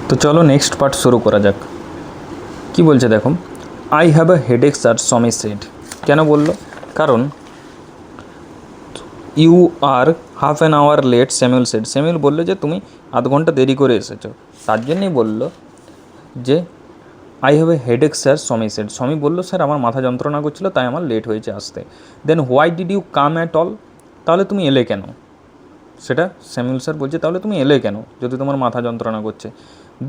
তো চলো next part শুরু করা যাক। কি বলছে দেখো, I have a headache sir, Swami said. কেন বললো? কারণ you are half an hour late, Samuel said. Samuel বললো যে তুমি আধ ঘন্টা দেরি করে এসেছো, তার জন্যই বললো যে I have a headache sir, Swami said. Swami বললো স্যার আমার মাথা যন্ত্রণা করছিলো তাই আমার লেট হয়েছে আসতে। Then why did you come at all? তাহলে তুমি এলে কেন? সেটা স্যামুয়েল স্যার বলছে তাহলে তুমি এলে কেন যদি তোমার মাথা যন্ত্রণা করছে।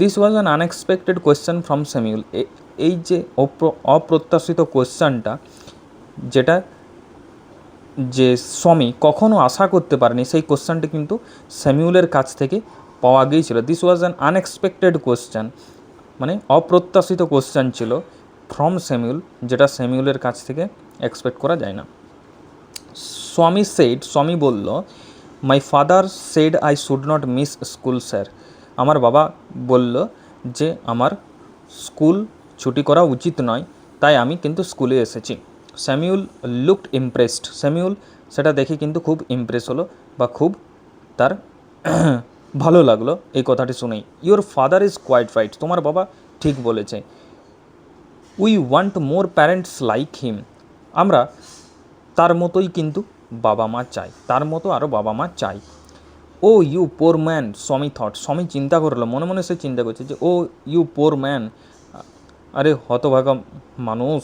This was an unexpected question from Samuel. এই যে অপ্রত্যাশিত কোয়েশ্চেনটা, যেটা যে সমি কখনও আশা করতে পারেনি, সেই কোয়েশ্চেনটি কিন্তু স্যামুয়েলের কাছ থেকে পাওয়া গিয়েছিল। This was an unexpected question, মানে অপ্রত্যাশিত কোয়েশ্চেন ছিল ফ্রম স্যামুয়েল, যেটা স্যামুয়েলের কাছ থেকে এক্সপেক্ট করা যায় না। স্বামী বলল, my father said I should not miss school sir. আমার বাবা বলল যে আমার স্কুল ছুটি করা উচিত নয়, তাই আমি কিন্তু স্কুলে এসেছি। Samuel looked impressed. স্যামুয়েল সেটা দেখে কিন্তু খুব ইমপ্রেস হলো, বা খুব তার ভালো লাগলো এই কথাটি শুনেই। Your father is quite right. তোমার বাবা ঠিক বলেছে। We want more parents like him. আমরা তার মতোই কিন্তু বাবা মা চাই, তার মতো আরও বাবা মা চাই। ও ইউ পোর ম্যান, স্বামী থট। স্বামী চিন্তা করলো, মনে মনে সে চিন্তা করছে যে ও ইউ পোর ম্যান, আরে হতভাগা মানুষ,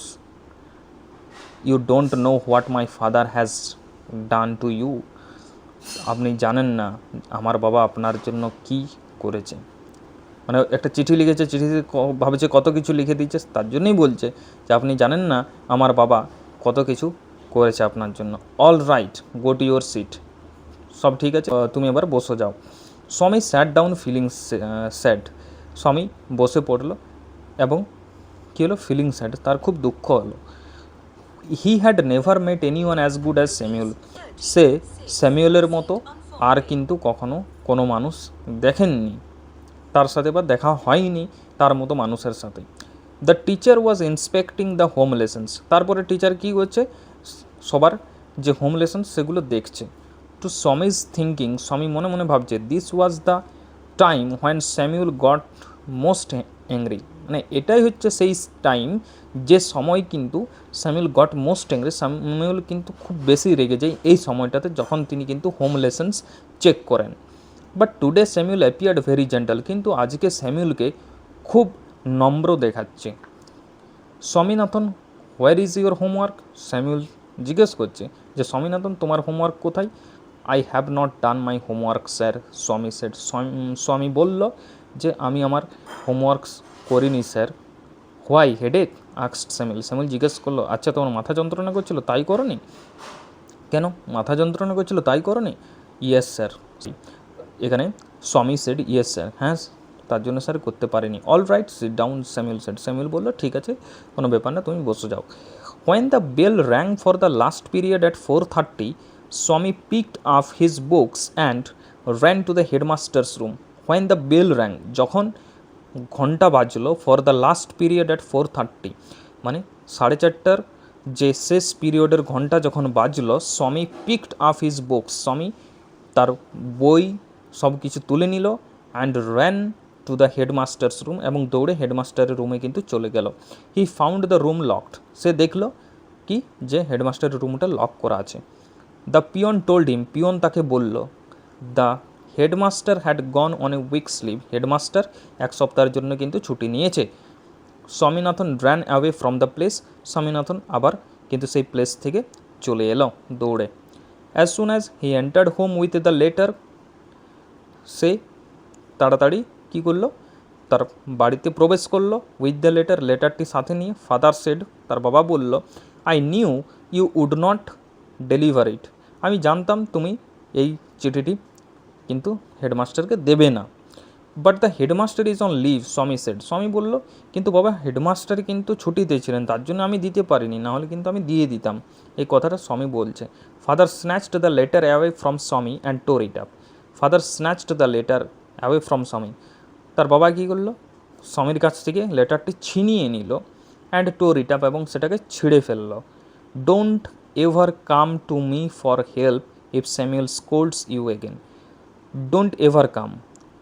you don't know what my father has done to you. আপনি জানেন না আমার বাবা আপনার জন্য কি করেছে। মানে একটা চিঠি লিখেছে, চিঠিতে ভাবছে কত কিছু লিখে দিচ্ছে, তার জন্যই বলছে যে আপনি জানেন না আমার বাবা কত কিছু করেছে আপনার জন্য। All right, go to your seat. সব ঠিক আছে, তুমি এবার বসে যাও। স্বামী স্যাট ডাউন ফিলিং স্যাড। স্বামী বসে পড়লো এবং কী হলো, ফিলিং স্যাড, তার খুব দুঃখ হলো। He had never met anyone as good as Samuel. সে স্যামুয়েলের মতো আর কিন্তু কখনো কোনো মানুষ দেখেননি, তার সাথে বা দেখা হয়নি তার মতো মানুষের সাথে। The teacher was inspecting the home lessons. তারপরে টিচার কী করছে, সবার যে হোম লেসন্স সেগুলো দেখছে। টু স্বামীজ থিঙ্কিং, স্বামী মনে মনে ভাবছে, this was the time when Samuel goat most angry. মানে এটাই হচ্ছে সেই টাইম, যে সময় কিন্তু Samuel goat most angry, Samuel কিন্তু খুব বেশি রেগে যায় এই সময়টাতে, যখন তিনি কিন্তু হোম লেসন্স চেক করেন। But today Samuel appeared very gentle. কিন্তু আজকে স্যামুয়েলকে খুব নম্র দেখাচ্ছে। Swaminathan, where is your homework? Samuel জিজ্ঞেস করছে যে স্বামীনাথন তোমার হোমওয়ার্ক কোথায়? I have not done my homework sir, স্বামী সেড। স্বামী বলল যে আমি আমার হোমওয়ার্কস করিনি sir. Why headache asked Samuel. Samuel জিজ্ঞেস করলো, আচ্ছা তোমার মাথা যন্ত্রণা করছিল তাই করনি? কেন মাথা যন্ত্রণা করছিল তাই করনি? Yes sir. এখানে স্বামী সেড ইয়েস স্যার, হ্যাঁ তার জন্য স্যার করতে পারিনি। All right sit down, Samuel said. Samuel বললো ঠিক আছে, কোনো ব্যাপার না, তুমি বসে যাও। When the bell rang for the last period at 4:30, Swami picked up his books and ran to the headmaster's room. When the bell rang, যখন ঘন্টা বাজলো, for the last period at 4:30, মানে 4:30 যে শেষ পিরিয়ডের ঘন্টা যখন বাজলো, স্বামী পিকড আপ হিজ বুকস, স্বামী তার বই সব কিছু তুলে নিল, and ran to the headmaster's room, এবং দৌড়ে হেডমাস্টারের রুমে কিন্তু চলে গেল। He found the room locked. সে দেখলো কি, যে হেডমাস্টারের রুমটা লক করা আছে। The peon told him, peon তাকে বলল, the headmaster had gone on a week sleeve. Headmaster এক সপ্তাহের জন্য কিন্তু ছুটি নিয়েছে। Swaminathan ran away from the place. Swaminathan আবার কিন্তু সেই প্লেস থেকে চলে এলো দৌড়ে। As soon as he entered home with the letter, সে তাড়াতাড়ি কী করলো, তার বাড়িতে প্রবেশ করলো। উইথ দ্য লেটার, লেটারটি সাথে নিয়ে। ফাদার সেড, তার বাবা বলল, I knew you would not deliver it. আমি জানতাম তুমি এই চিঠিটি কিন্তু হেডমাস্টারকে দেবে না। But the headmaster is on leave, Swami said. Swami বলল, কিন্তু বাবা হেডমাস্টার কিন্তু ছুটিতে ছিলেন, তার জন্য আমি দিতে পারিনি, নাহলে কিন্তু আমি দিয়ে দিতাম। এই কথাটা স্বামী বলছে। Father snatched the letter away from স্বামী অ্যান্ড টোর it up. Father snatched the letter away from স্বামী, তার বাবা কী করলো, স্বামীর কাছ থেকে লেটারটি ছিনিয়ে নিল। অ্যান্ড টোর ইট আপ, এবং সেটাকে ছিঁড়ে ফেললো। Don't ever come to me for help if Samuel scolds you again. Don't ever come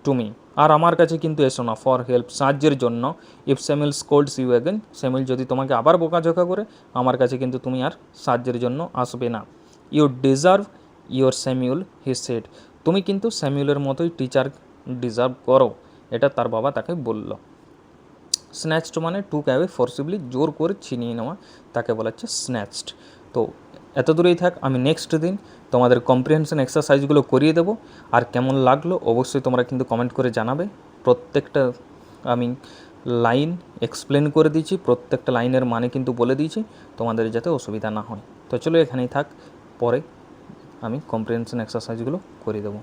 to me, আর আমার কাছে কিন্তু এসো না ফর হেল্প, সাহায্যের জন্য। If Samuel scolds you again, Samuel যদি তোমাকে আবার বকাঝকা করে, আমার কাছে কিন্তু তুমি আর সাহায্যের জন্য আসবে না। You deserve your Samuel, he said, তুমি কিন্তু স্যামুয়েলের মতোই টিচার ডিজার্ভ করো, এটা তার বাবা তাকে বলল। স্ন্যাচড মানে টুক অ্যাওয়ে ফোর্সিবলি, জোর করে ছিনিয়ে নেওয়া, তাকে বলা হচ্ছে স্ন্যাচড। তো এত দূরেই থাক, আমি নেক্সট দিন তোমাদের কম্প্রিহেনশন এক্সারসাইজগুলো করিয়ে দেবো। আর কেমন লাগলো অবশ্যই তোমরা কিন্তু কমেন্ট করে জানাবে। প্রত্যেকটা আমি লাইন এক্সপ্লেন করে দিয়েছি, প্রত্যেকটা লাইনের মানে কিন্তু বলে দিয়েছি, তোমাদের যাতে অসুবিধা না হয়। তো চলো এখানেই থাক, পরে আমি কম্প্রিহেনশন এক্সারসাইজগুলো করে দেবো।